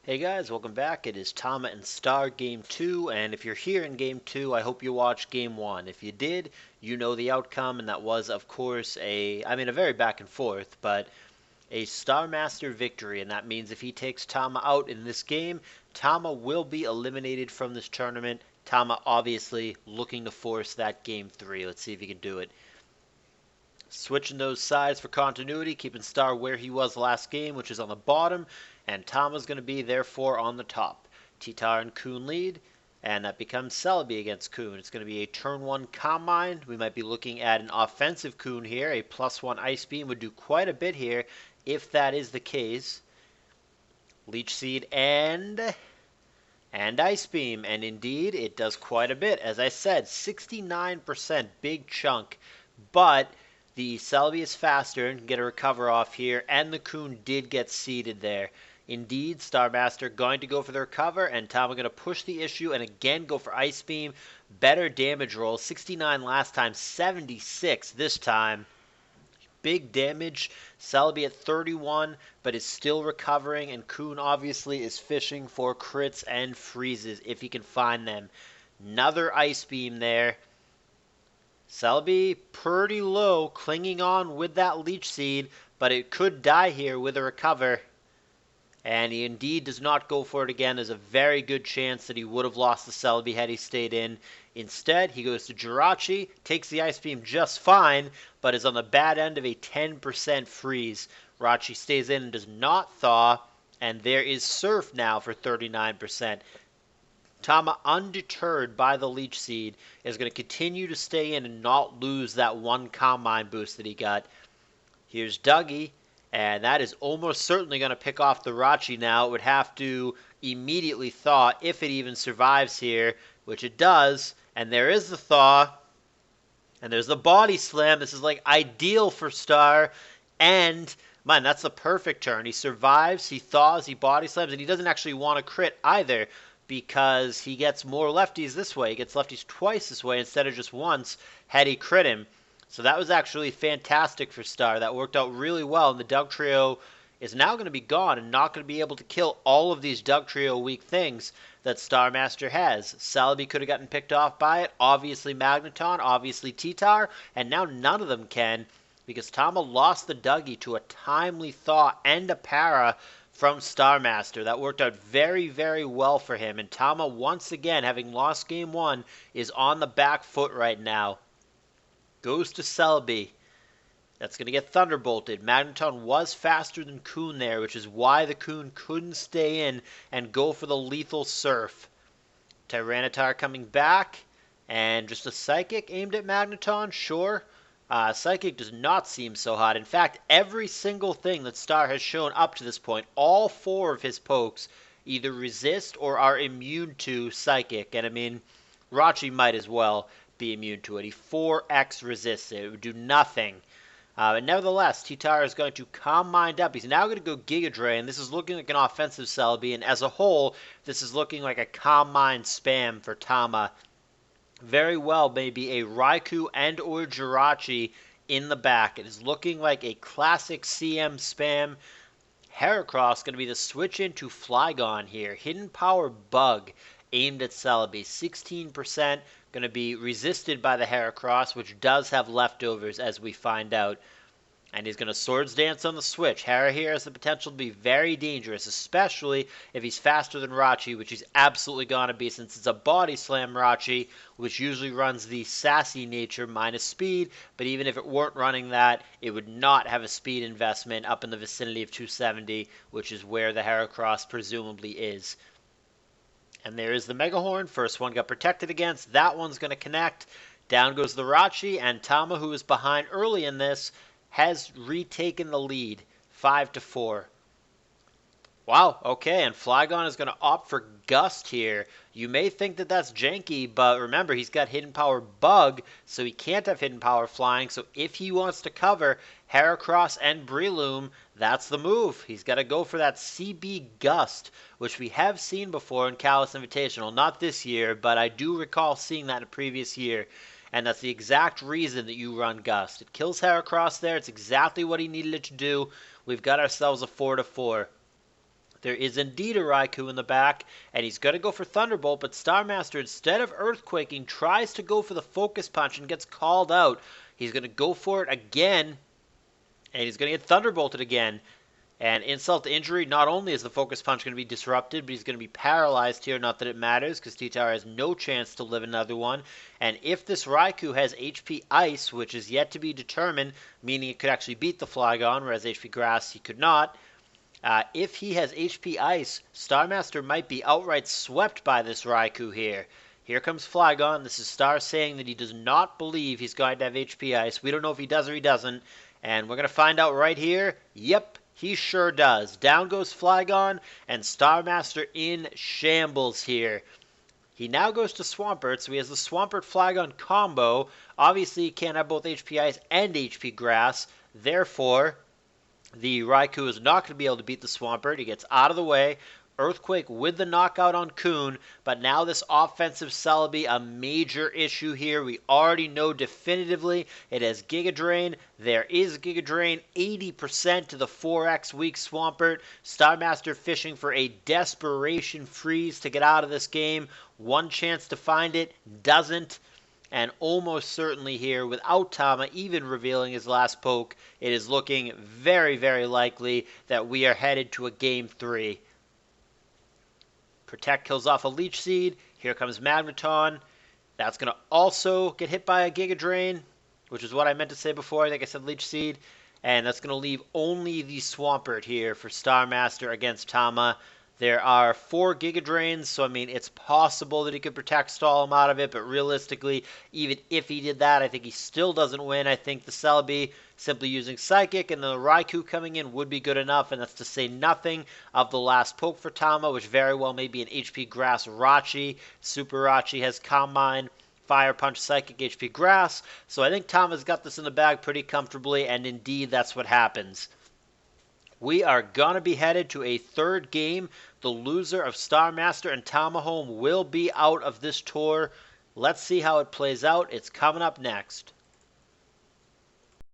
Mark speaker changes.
Speaker 1: Hey guys, welcome back. It is Tama and Star Game 2, and if you're here in Game 2, I hope you watched Game 1. If you did, you know the outcome, and that was, of course, a very back and forth, but a Starmaster victory, and that means if he takes Tama out in this game, Tama will be eliminated from this tournament. Tama obviously looking to force that Game 3. Let's see if he can do it. Switching those sides for continuity, keeping Star where he was last game, which is on the bottom, and Tama's going to be therefore on the top. Titar and Kuhn lead, and that becomes Celebi against Kuhn. It's going to be a turn 1 Combine. We might be looking at an offensive Kuhn here. A +1 Ice Beam would do quite a bit here if that is the case. Leech Seed and Ice Beam, and indeed it does quite a bit. As I said, 69%, big chunk, but the Celebi is faster and can get a recover off here, and the Kuhn did get seeded there. Indeed, Starmaster going to go for the recover, and Tama going to push the issue and again go for Ice Beam. Better damage roll, 69 last time, 76 this time. Big damage. Celebi at 31, but is still recovering, and Kuhn obviously is fishing for crits and freezes if he can find them. Another Ice Beam there. Celebi pretty low, clinging on with that Leech Seed, but it could die here with a recover. And he indeed does not go for it again. There's a very good chance that he would have lost the Celebi had he stayed in. Instead, he goes to Jirachi, takes the Ice Beam just fine, but is on the bad end of a 10% freeze. Jirachi stays in and does not thaw, and there is Surf now for 39%. Tama, undeterred by the Leech Seed, is going to continue to stay in and not lose that one Combine boost that he got. Here's Dougie, and that is almost certainly going to pick off the Jirachi now. It would have to immediately thaw if it even survives here, which it does. And there is the thaw, and there's the body slam. This is like ideal for Star, and man, that's the perfect turn. He survives, he thaws, he body slams, and he doesn't actually want to crit either, because he gets more lefties this way. He gets lefties twice this way instead of just once had he crit him. So that was actually fantastic for Star. That worked out really well, and the Dugtrio is now going to be gone and not going to be able to kill all of these Dugtrio weak things that Starmaster has. Celebi could have gotten picked off by it, obviously Magneton, obviously Titar, and now none of them can, because Tama lost the Dougie to a timely thaw and a para from Starmaster. That worked out very, very well for him. And Tama, once again, having lost game 1, is on the back foot right now. Goes to Celebi. That's going to get Thunderbolted. Magneton was faster than Kuhn there, which is why the Kuhn couldn't stay in and go for the lethal Surf. Tyranitar coming back, and just a Psychic aimed at Magneton, sure. Psychic does not seem so hot. In fact, every single thing that Star has shown up to this point, all 4 of his pokes either resist or are immune to Psychic. And I mean, Rachi might as well be immune to it. He 4x resists it. It would do nothing. But nevertheless, Titar is going to calm mind up. He's now going to go Giga Drain. This is looking like an offensive Celebi, and as a whole, this is looking like a calm mind spam for Tama. Very well maybe a Raikou and or Jirachi in the back. It is looking like a classic CM spam. Heracross going to be the switch into Flygon here. Hidden Power Bug aimed at Celebi. 16% going to be resisted by the Heracross, which does have leftovers as we find out. And he's going to Swords Dance on the switch. Hera here has the potential to be very dangerous, especially if he's faster than Rachi, which he's absolutely going to be since it's a Body Slam Rachi, which usually runs the sassy nature minus speed. But even if it weren't running that, it would not have a speed investment up in the vicinity of 270, which is where the Heracross presumably is. And there is the Mega Horn. First one got protected against. That one's going to connect. Down goes the Rachi, and Tama, who was behind early in this, has retaken the lead, 5-4. Wow, okay, and Flygon is going to opt for Gust here. You may think that that's janky, but remember, he's got Hidden Power Bug, so he can't have Hidden Power Flying, so if he wants to cover Heracross and Breloom, that's the move. He's got to go for that CB Gust, which we have seen before in CALLOUS Invitational. Not this year, but I do recall seeing that in a previous year. And that's the exact reason that you run Gust. It kills Heracross there. It's exactly what he needed it to do. We've got ourselves a 4-4. There is indeed a Raikou in the back, and he's going to go for Thunderbolt, but Starmaster, instead of Earthquaking, tries to go for the Focus Punch and gets called out. He's going to go for it again, and he's going to get Thunderbolted again. And insult to injury, not only is the Focus Punch going to be disrupted, but he's going to be paralyzed here. Not that it matters, because T-Tower has no chance to live another one. And if this Raikou has HP Ice, which is yet to be determined, meaning it could actually beat the Flygon, whereas HP Grass he could not, if he has HP Ice, Starmaster might be outright swept by this Raikou here. Here comes Flygon. This is Star saying that he does not believe he's going to have HP Ice. We don't know if he does or he doesn't. And we're going to find out right here. Yep, he sure does. Down goes Flygon, and Starmaster in shambles here. He now goes to Swampert, so he has the Swampert-Flygon combo. Obviously, he can't have both HP Ice and HP Grass. Therefore, the Raikou is not going to be able to beat the Swampert. He gets out of the way. Earthquake with the knockout on Kuhn, but now this offensive Celebi, a major issue here. We already know definitively it has Giga Drain. There is Giga Drain, 80% to the 4x weak Swampert. Starmaster fishing for a desperation freeze to get out of this game. One chance to find it, doesn't. And almost certainly here, without Tama even revealing his last poke, it is looking very, very likely that we are headed to a Game 3. Protect kills off a Leech Seed. Here comes Magneton. That's going to also get hit by a Giga Drain, which is what I meant to say before. I think I said Leech Seed. And that's going to leave only the Swampert here for Starmaster against Tama. There are 4 Giga Drains, so I mean, it's possible that he could Protect stall him out of it, but realistically, even if he did that, I think he still doesn't win. I think the Celebi simply using Psychic and the Raikou coming in would be good enough, and that's to say nothing of the last poke for Tama, which very well may be an HP Grass Rachi. Super Rachi has Calm Mind, Fire Punch, Psychic, HP Grass, so I think Tama's got this in the bag pretty comfortably, and indeed, that's what happens. We are going to be headed to a third game. The loser of Starmaster and Tamahome will be out of this tour. Let's see how it plays out. It's coming up next.